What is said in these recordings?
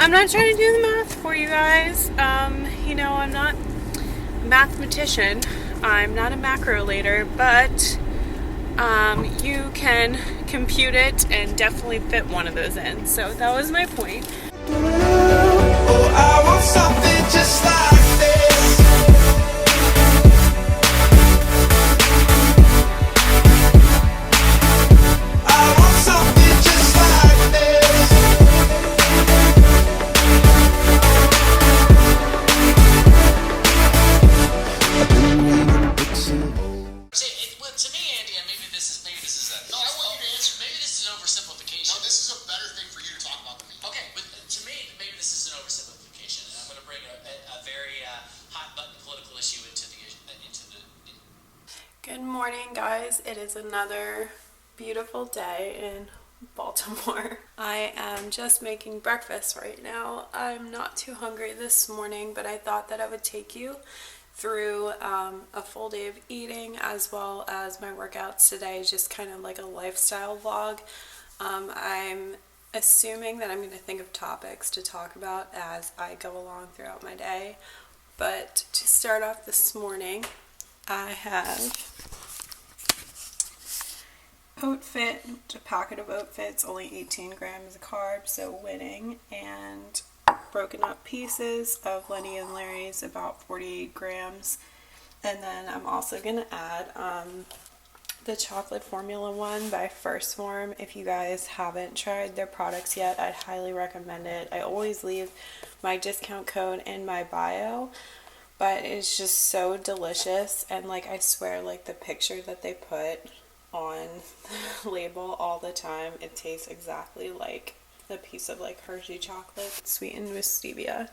I'm not trying to do the math for you guys. You know, I'm not a mathematician. I'm not a macrolator, but you can compute it and definitely fit one of those in. So that was my point. Oh, I want something just like this. I want something just like this. I've been reading books and Well, to me, Andy, and maybe this is a. No, I want you to answer. Maybe this is an oversimplification. No, this is a better thing for you to talk about than me. Okay, but to me, maybe this is an oversimplification, and I'm going to bring a very hot button political issue into the. Good morning, guys. It is another beautiful day in Baltimore. I am just making breakfast right now. I'm not too hungry this morning, but I thought that I would take you through a full day of eating as well as my workouts today, just kind of like a lifestyle vlog. I'm assuming that I'm going to think of topics to talk about as I go along throughout my day. But to start off this morning, I have OatFit, a packet of OatFit's only 18 grams of carbs, so winning, and broken up pieces of Lenny and Larry's, about 48 grams. And then I'm also going to add the chocolate Formula One by First Form. If you guys haven't tried their products yet, I'd highly recommend it. I always leave my discount code in my bio, but it's just so delicious, and like I swear, like the picture that they put on the label all the time, it tastes exactly like a piece of like Hershey chocolate sweetened with stevia.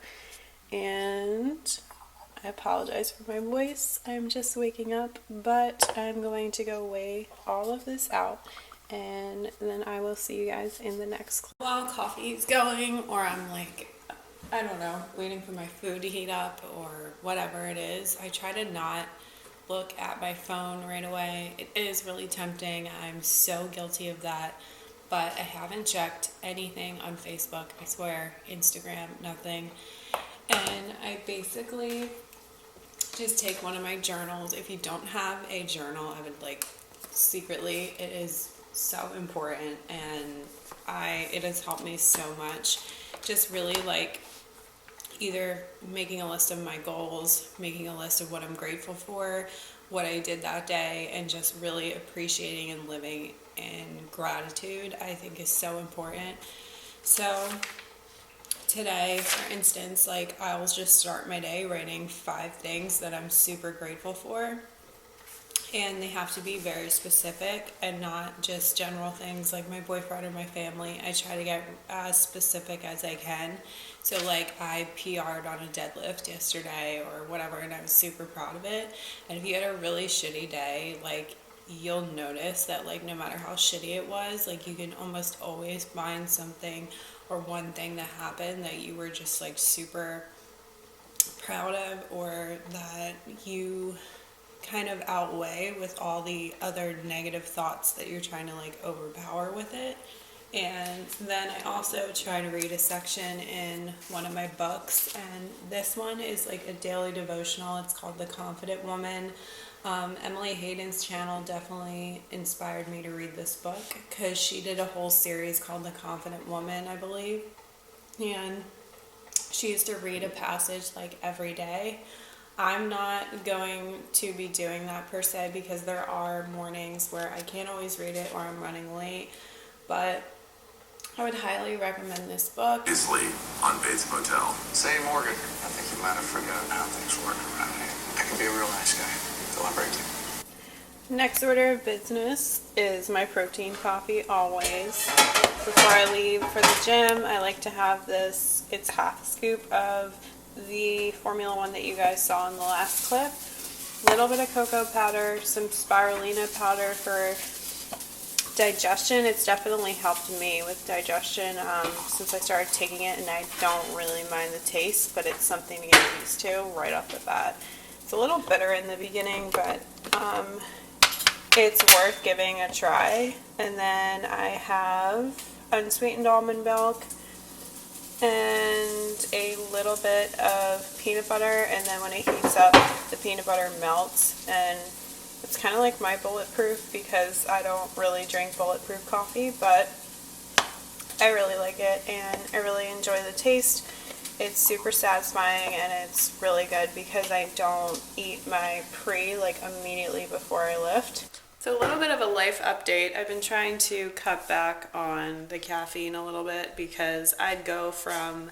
And I apologize for my voice, I'm just waking up, but I'm going to go weigh all of this out and then I will see you guys in the next clip. While coffee is going, or I'm like, I don't know, waiting for my food to heat up or whatever it is, I try to not look at my phone right away. It is really tempting. I'm so guilty of that, but I haven't checked anything on Facebook, I swear, Instagram, nothing. And I basically just take one of my journals. If you don't have a journal, I would like secretly, it is so important, and it has helped me so much. Just really like either making a list of my goals, making a list of what I'm grateful for, what I did that day, and just really appreciating and living in gratitude, I think is so important. So today, for instance, like I will just start my day writing 5 things that I'm super grateful for. And they have to be very specific and not just general things like my boyfriend or my family. I try to get as specific as I can. So like I PR'd on a deadlift yesterday or whatever, and I was super proud of it. And if you had a really shitty day, like you'll notice that like no matter how shitty it was, like you can almost always find something or one thing that happened that you were just like super proud of, or that you kind of outweigh with all the other negative thoughts that you're trying to like overpower with it. And then I also try to read a section in one of my books, and this one is like a daily devotional. It's called The Confident Woman. Emily Hayden's channel definitely inspired me to read this book because she did a whole series called The Confident Woman, I believe, and she used to read a passage like every day. I'm not going to be doing that per se because there are mornings where I can't always read it or I'm running late, but I would highly recommend this book. Is late on Bates Motel. Say, Morgan, I think you might have forgotten how things work around here. I can be a real nice guy till I break you. Next order of business is my protein coffee, always. Before I leave for the gym, I like to have this. It's half a scoop of the Formula One that you guys saw in the last clip. A little bit of cocoa powder, some spirulina powder for digestion. It's definitely helped me with digestion since I started taking it, and I don't really mind the taste, but it's something to get used to right off the bat. It's a little bitter in the beginning, but it's worth giving a try. And then I have unsweetened almond milk, and little bit of peanut butter, and then when it heats up, the peanut butter melts, and it's kind of like my bulletproof because I don't really drink bulletproof coffee, but I really like it and I really enjoy the taste. It's super satisfying and it's really good because I don't eat my pre like immediately before I lift. So a little bit of a life update. I've been trying to cut back on the caffeine a little bit because I'd go from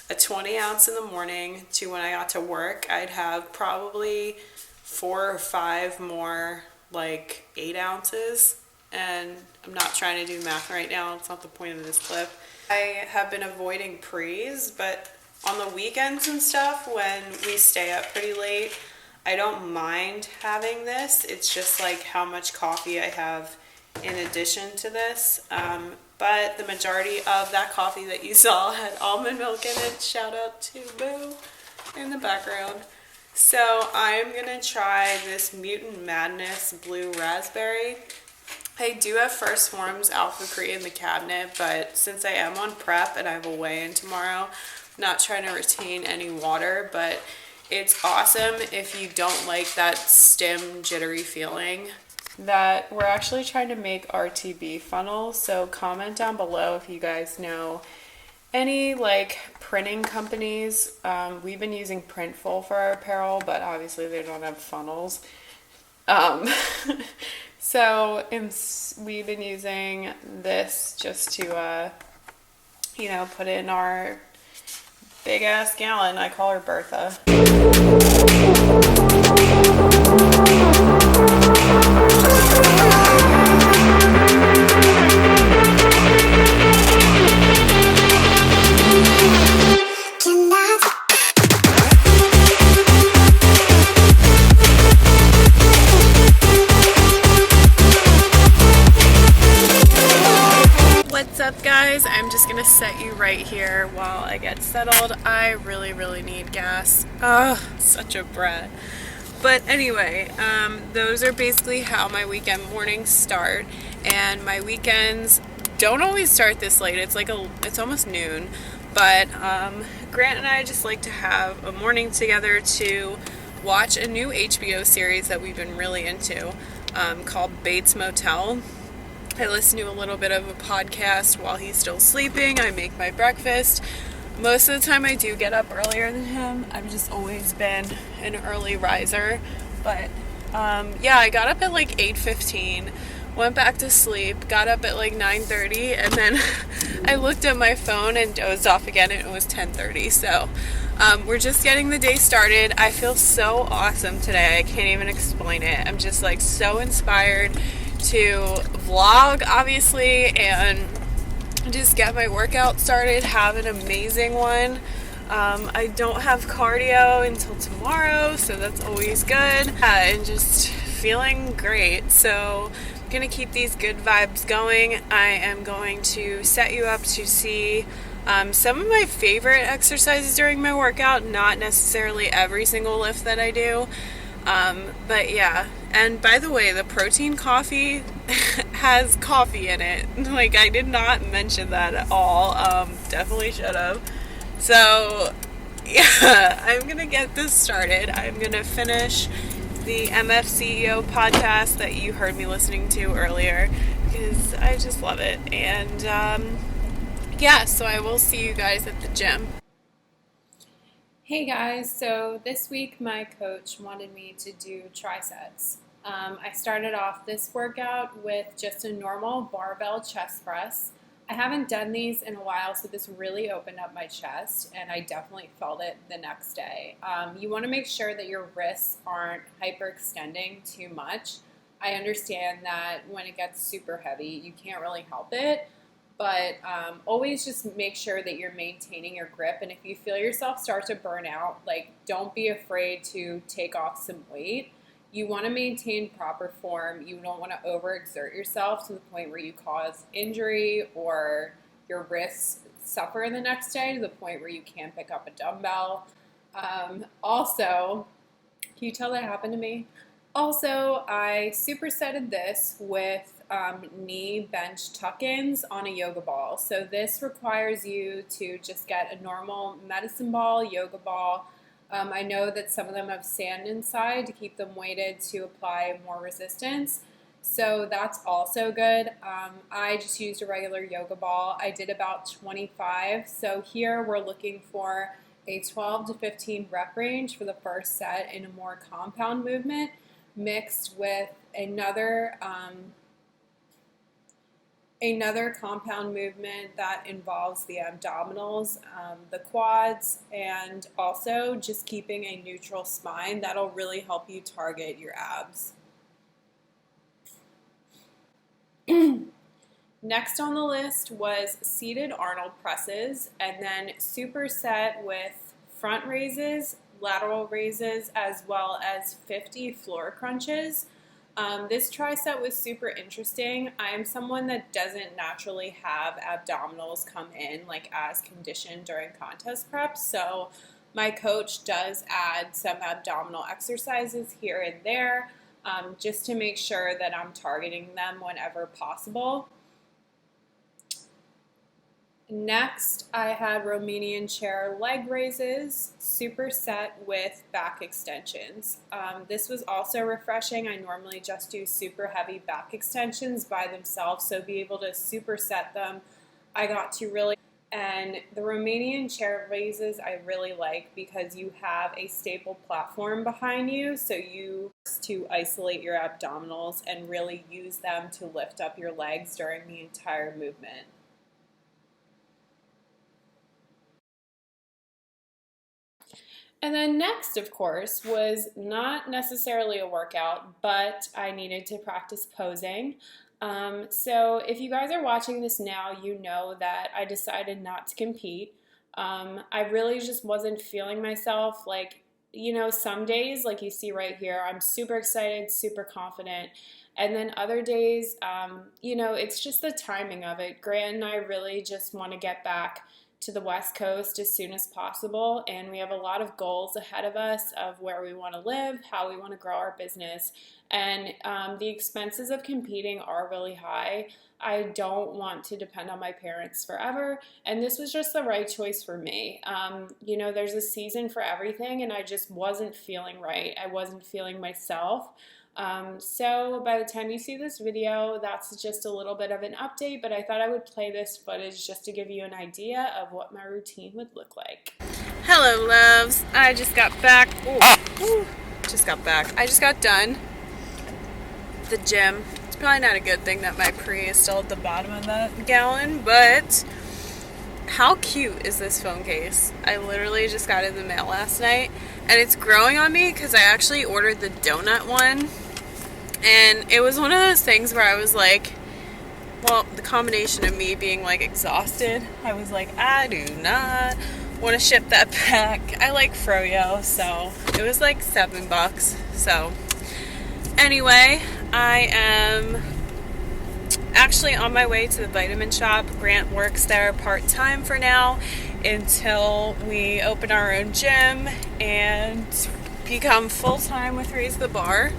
a 20 ounce in the morning to when I got to work, I'd have probably 4 or 5 more like 8 ounces. And I'm not trying to do math right now. It's not the point of this clip. I have been avoiding pre's, but on the weekends and stuff when we stay up pretty late, I don't mind having this. It's just like how much coffee I have in addition to this. But the majority of that coffee that you saw had almond milk in it. Shout out to Boo in the background. So I'm gonna try this Mutant Madness Blue Raspberry. I do have First Form's Alpha Cree in the cabinet, but since I am on prep and I have a weigh-in tomorrow, I'm not trying to retain any water, but it's awesome if you don't like that stim jittery feeling. That we're actually trying to make RTB funnels, so comment down below if you guys know any like printing companies. We've been using Printful for our apparel, but obviously they don't have funnels. So we've been using this just to, put in our big ass gallon. I call her Bertha. What's up, guys? I'm just gonna set you right here while I get settled. I really need gas. Oh, such a brat. But anyway, those are basically how my weekend mornings start, and my weekends don't always start this late. It's almost noon, but Grant and I just like to have a morning together to watch a new HBO series that we've been really into, called Bates Motel. I listen to a little bit of a podcast while he's still sleeping. I make my breakfast. Most of the time I do get up earlier than him. I've just always been an early riser. But yeah, I got up at like 8:15, went back to sleep, got up at like 9:30, and then I looked at my phone and dozed off again, and it was 10:30. So we're just getting the day started. I feel so awesome today. I can't even explain it. I'm just like so inspired to vlog, obviously, and just get my workout started, have an amazing one. I don't have cardio until tomorrow, so that's always good, and just feeling great. So I'm gonna keep these good vibes going. I am going to set you up to see some of my favorite exercises during my workout, not necessarily every single lift that I do, but yeah. And by the way, the protein coffee has coffee in it. Like, I did not mention that at all. Definitely should have. So, yeah, I'm going to get this started. I'm going to finish the MF CEO podcast that you heard me listening to earlier because I just love it. And, yeah, so I will see you guys at the gym. Hey guys, so this week my coach wanted me to do triceps. I started off this workout with just a normal barbell chest press. I haven't done these in a while, so this really opened up my chest, and I definitely felt it the next day. You want to make sure that your wrists aren't hyperextending too much. I understand that when it gets super heavy, you can't really help it, but always just make sure that you're maintaining your grip, and if you feel yourself start to burn out, like, don't be afraid to take off some weight. You want to maintain proper form. You don't want to overexert yourself to the point where you cause injury or your wrists suffer the next day to the point where you can't pick up a dumbbell. Also, can you tell that happened to me? Also, I supersetted this with knee bench tuck-ins on a yoga ball. So this requires you to just get a normal medicine ball, yoga ball. I know that some of them have sand inside to keep them weighted to apply more resistance. So that's also good. I just used a regular yoga ball. I did about 25. So here we're looking for a 12 to 15 rep range for the first set in a more compound movement, mixed with another compound movement that involves the abdominals, the quads, and also just keeping a neutral spine. That'll really help you target your abs. Next on the list was seated Arnold presses, and then superset with front raises, lateral raises, as well as 50 floor crunches. This tri-set was super interesting. I am someone that doesn't naturally have abdominals come in like as conditioned during contest prep, so my coach does add some abdominal exercises here and there, just to make sure that I'm targeting them whenever possible. Next, I had Romanian chair leg raises, superset with back extensions. This was also refreshing. I normally just do super heavy back extensions by themselves, so be able to superset them, I got to really. And the Romanian chair raises I really like because you have a stable platform behind you, so you to isolate your abdominals and really use them to lift up your legs during the entire movement. And then next, of course, was not necessarily a workout, but I needed to practice posing. So if you guys are watching this now, you know that I decided not to compete. I really just wasn't feeling myself. Like, you know, some days, like you see right here, I'm super excited, super confident. And then other days, you know, it's just the timing of it. Grant and I really just want to get back to the West Coast as soon as possible, and we have a lot of goals ahead of us of where we want to live, how we want to grow our business, and the expenses of competing are really high. I don't want to depend on my parents forever, and this was just the right choice for me. You know, there's a season for everything, and I just wasn't feeling right. I wasn't feeling myself. So by the time you see this video, that's just a little bit of an update, but I thought I would play this footage just to give you an idea of what my routine would look like. Hello, loves. I just got back. I just got done the gym. It's probably not a good thing that my pre is still at the bottom of the gallon, but how cute is this phone case? I literally just got it in the mail last night, and it's growing on me because I actually ordered the donut one. And it was one of those things where I was like, well, the combination of me being like exhausted, I was like, I do not want to ship that back. I like Froyo, so it was like $7. So anyway, I am actually on my way to the vitamin shop. Grant works there part-time for now until we open our own gym and become full-time with Raise the Bar.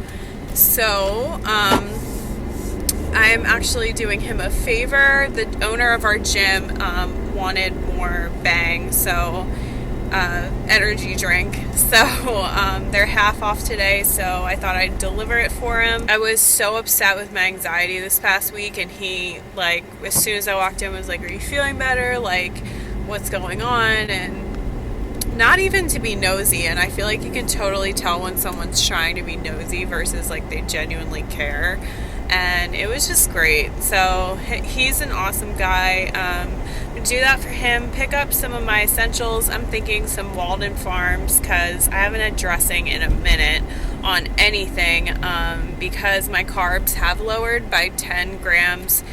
So, I'm actually doing him a favor. The owner of our gym wanted more Bang, so energy drink. So they're half off today, so I thought I'd deliver it for him. I was so upset with my anxiety this past week, and he, like, as soon as I walked in, was like, are you feeling better? Like, what's going on? And not even to be nosy, and I feel like you can totally tell when someone's trying to be nosy versus like they genuinely care, and it was just great. So he's an awesome guy. Do that for him, pick up some of my essentials. I'm thinking some Walden Farms because I haven't had dressing in a minute on anything, because my carbs have lowered by 10 grams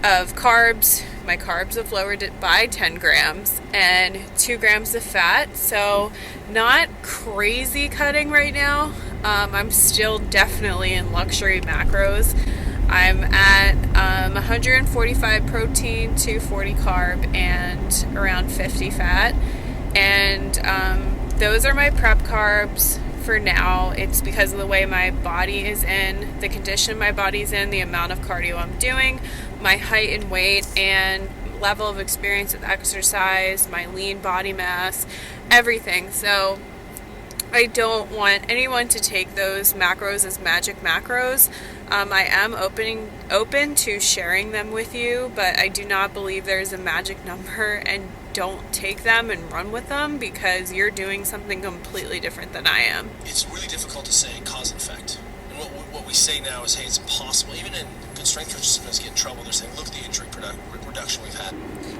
of carbs. My carbs have lowered it by 10 grams and 2 grams of fat. So not crazy cutting right now. I'm still definitely in luxury macros. I'm at 145 protein, 240 carb, and around 50 fat. And those are my prep carbs for now. It's because of the way my body is in, the condition my body's in, the amount of cardio I'm doing, my height and weight, and level of experience with exercise, my lean body mass, everything. So I don't want anyone to take those macros as magic macros. I am open to sharing them with you, but I do not believe there's a magic number, and don't take them and run with them because you're doing something completely different than I am. It's really difficult to say cause and effect. And what we say now is, hey, it's impossible. Even in good strength coaches sometimes get in trouble. They're saying, look at the injury reduction we've had.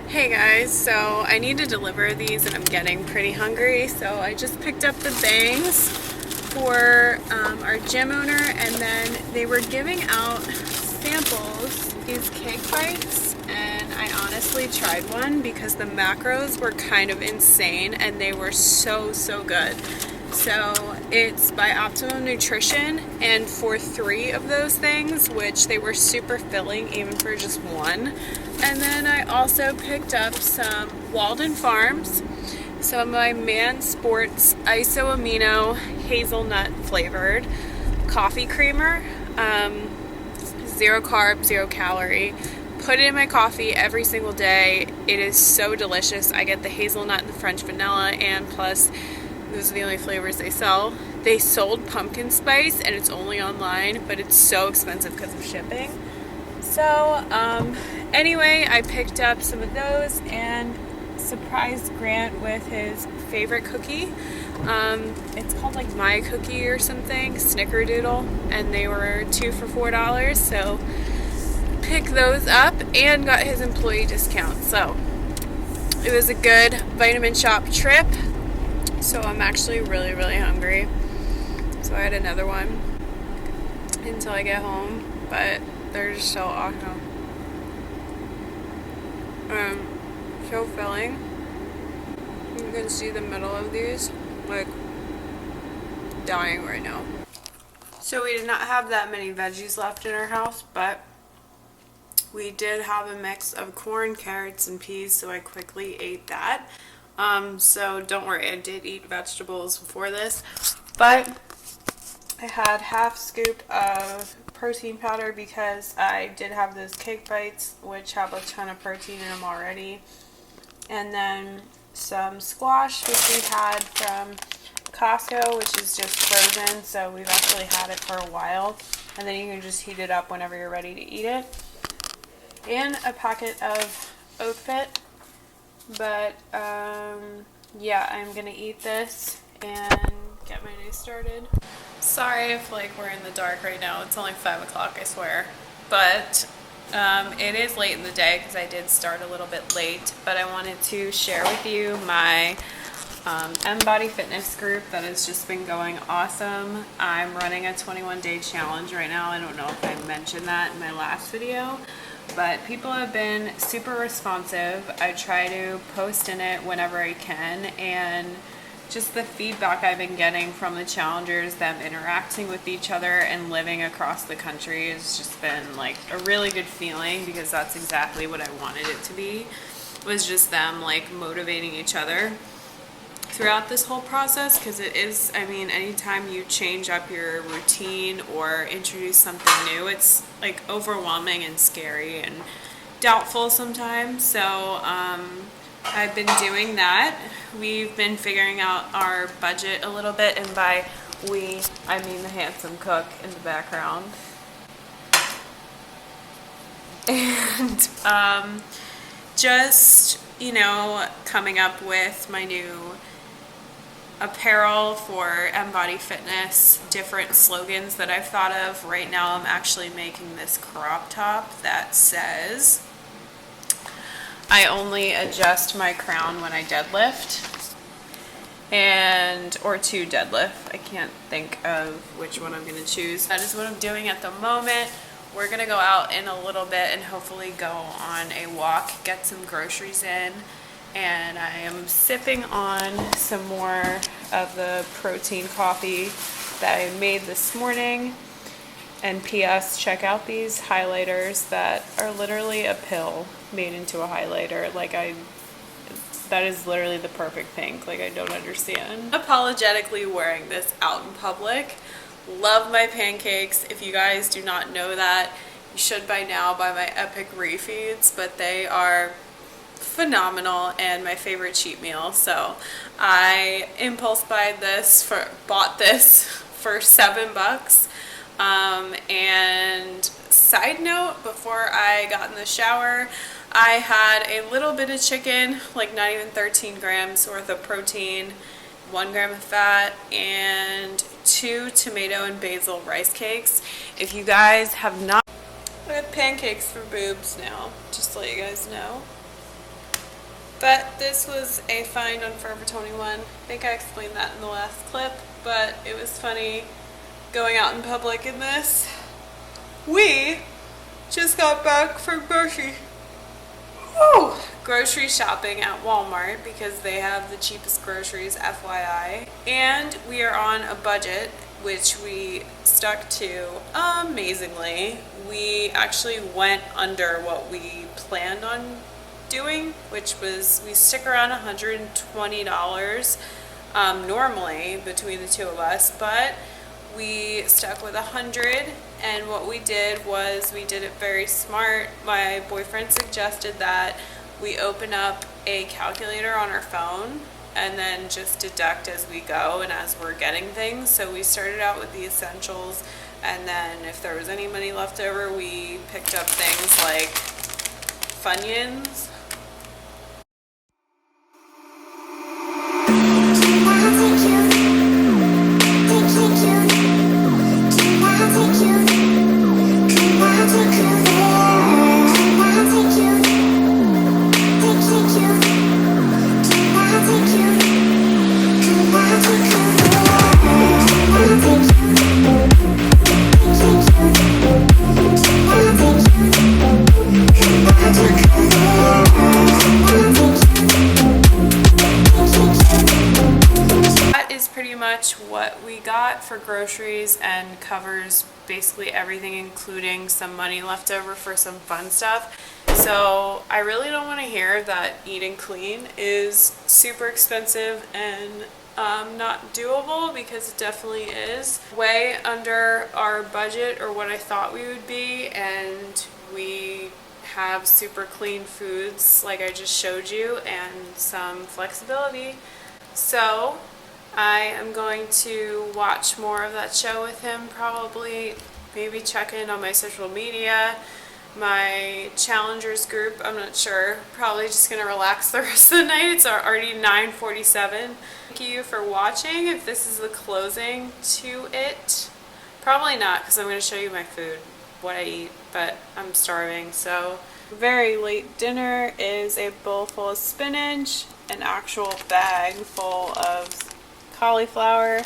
Hey guys, so I need to deliver these and I'm getting pretty hungry, so I just picked up the bangs for our gym owner, and then they were giving out samples, these cake bites, and I honestly tried one because the macros were kind of insane and they were so good. So it's by Optimum Nutrition, and for 3 of those things, which they were super filling even for just one. And then I also picked up some Walden Farms, some of my Man Sports Iso Amino hazelnut flavored coffee creamer, 0 carb, 0 calorie. Put it in my coffee every single day. It is so delicious. I get the hazelnut and the French vanilla, and plus those are the only flavors they sell. They sold pumpkin spice and it's only online, but it's so expensive because of shipping. So anyway, I picked up some of those and surprised Grant with his favorite cookie. It's called like My Cookie or something, Snickerdoodle, and they were 2 for $4, so pick those up and got his employee discount. So it was a good vitamin shop trip. So I'm actually really hungry. So I had another one until I get home, but they're just so awesome. So filling. You can see the middle of these, like, dying right now. So we did not have that many veggies left in our house, but we did have a mix of corn, carrots, and peas, so I quickly ate that. So don't worry, I did eat vegetables before this, but I had half scoop of protein powder because I did have those cake bites, which have a ton of protein in them already, and then some squash, which we had from Costco, which is just frozen, so we've actually had it for a while, and then you can just heat it up whenever you're ready to eat it, and a packet of Oat Fit. But yeah, I'm gonna eat this and get my day started. Sorry if like we're in the dark right now. It's only 5 o'clock, I swear, but it is late in the day because I did start a little bit late. But I wanted to share with you my M-Body Fitness group that has just been going awesome. I'm running a 21-day challenge right now. I don't know if I mentioned that in my last video, but people have been super responsive. I try to post in it whenever I can, and just the feedback I've been getting from the challengers, them interacting with each other and living across the country, has just been like a really good feeling, because that's exactly what I wanted it to be, was just them like motivating each other throughout this whole process. Because it is, I mean, anytime you change up your routine or introduce something new, it's like overwhelming and scary and doubtful sometimes. So I've been doing that. We've been figuring out our budget a little bit, and by we, I mean the handsome cook in the background. And just, you know, coming up with my new apparel for M-Body Fitness, different slogans that I've thought of. Right now I'm actually making this crop top that says, I only adjust my crown when I deadlift, or to deadlift. I can't think of which one I'm going to choose. That is what I'm doing at the moment. We're going to go out in a little bit and hopefully go on a walk, get some groceries in, and I am sipping on some more of the protein coffee that I made this morning. And P.S. check out these highlighters that are literally a pill made into a highlighter. Like, That is literally the perfect pink. Like, I don't understand. Apologetically wearing this out in public. Love my pancakes. If you guys do not know that, you should by now buy my epic refeeds, but they are phenomenal and my favorite cheat meal. So I impulse bought this for $7. And side note, before I got in the shower, I had a little bit of chicken, like not even 13 grams worth of protein, 1 gram of fat, and 2 tomato and basil rice cakes. If you guys have not, I have pancakes for boobs now, just to let you guys know. But this was a find on Forever 21. I think I explained that in the last clip, but it was funny going out in public in this. We just got back from grocery shopping at Walmart because they have the cheapest groceries, FYI. And we are on a budget, which we stuck to amazingly. We actually went under what we planned on doing, which was we stick around $120 normally between the two of us, but we stuck with 100. And what we did was we did it very smart. My boyfriend suggested that we open up a calculator on our phone and then just deduct as we go and as we're getting things. So we started out with the essentials, and then if there was any money left over, we picked up things like Funyuns. What we got for groceries and covers basically everything, including some money left over for some fun stuff. So I really don't want to hear that eating clean is super expensive and not doable, because it definitely is. Way under our budget, or what I thought we would be, and we have super clean foods like I just showed you and some flexibility. So I am going to watch more of that show with him, probably, maybe check in on my social media, my challengers group, I'm not sure. Probably just going to relax the rest of the night. It's already 9:47. Thank you for watching. If this is the closing to it, probably not, because I'm going to show you my food, what I eat, but I'm starving. So very late dinner is a bowl full of spinach, an actual bag full of cauliflower.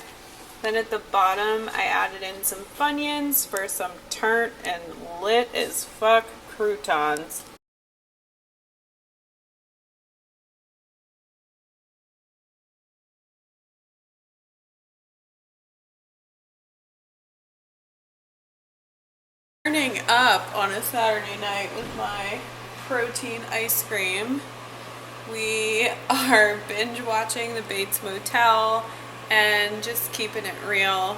Then at the bottom I added in some Funyuns for some turnt and lit as fuck croutons. Turning up on a Saturday night with my protein ice cream. We are binge watching the Bates Motel and just keeping it real.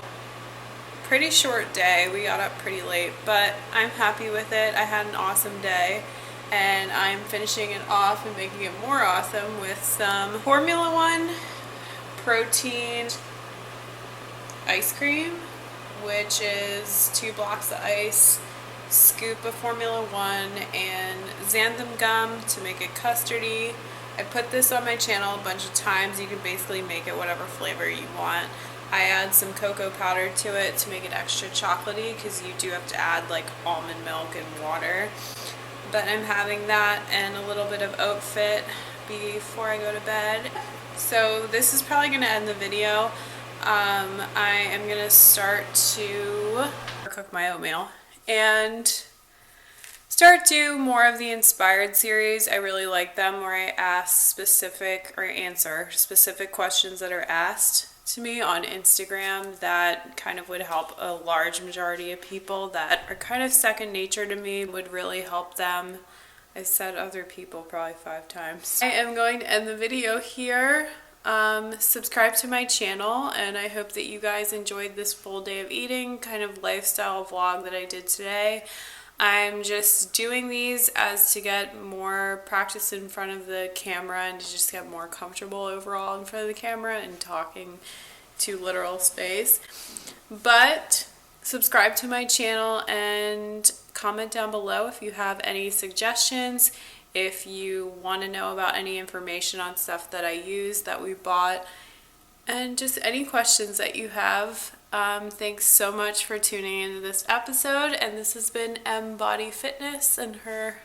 Pretty short day. We got up pretty late, but I'm happy with it. I had an awesome day, and I'm finishing it off and making it more awesome with some Formula One protein ice cream, which is 2 blocks of ice, scoop of Formula One, and xanthan gum to make it custardy. I put this on my channel a bunch of times. You can basically make it whatever flavor you want. I add some cocoa powder to it to make it extra chocolatey, because you do have to add like almond milk and water. But I'm having that and a little bit of oat fit before I go to bed. So this is probably going to end the video. I am going to start to cook my oatmeal and start do more of the inspired series. I really like them, where I ask specific or answer specific questions that are asked to me on Instagram that kind of would help a large majority of people that are kind of second nature to me, would really help them I said other people probably 5 times. I am going to end the video here. Subscribe to my channel, and I hope that you guys enjoyed this full day of eating kind of lifestyle vlog that I did today. I'm just doing these as to get more practice in front of the camera and to just get more comfortable overall in front of the camera and talking to literal space. But subscribe to my channel and comment down below if you have any suggestions, if you want to know about any information on stuff that I use that we bought, and just any questions that you have. Thanks so much for tuning into this episode, and this has been Body Fitness and her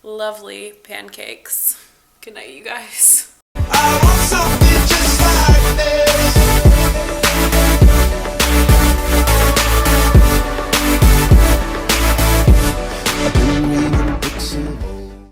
lovely pancakes. Good night, you guys. I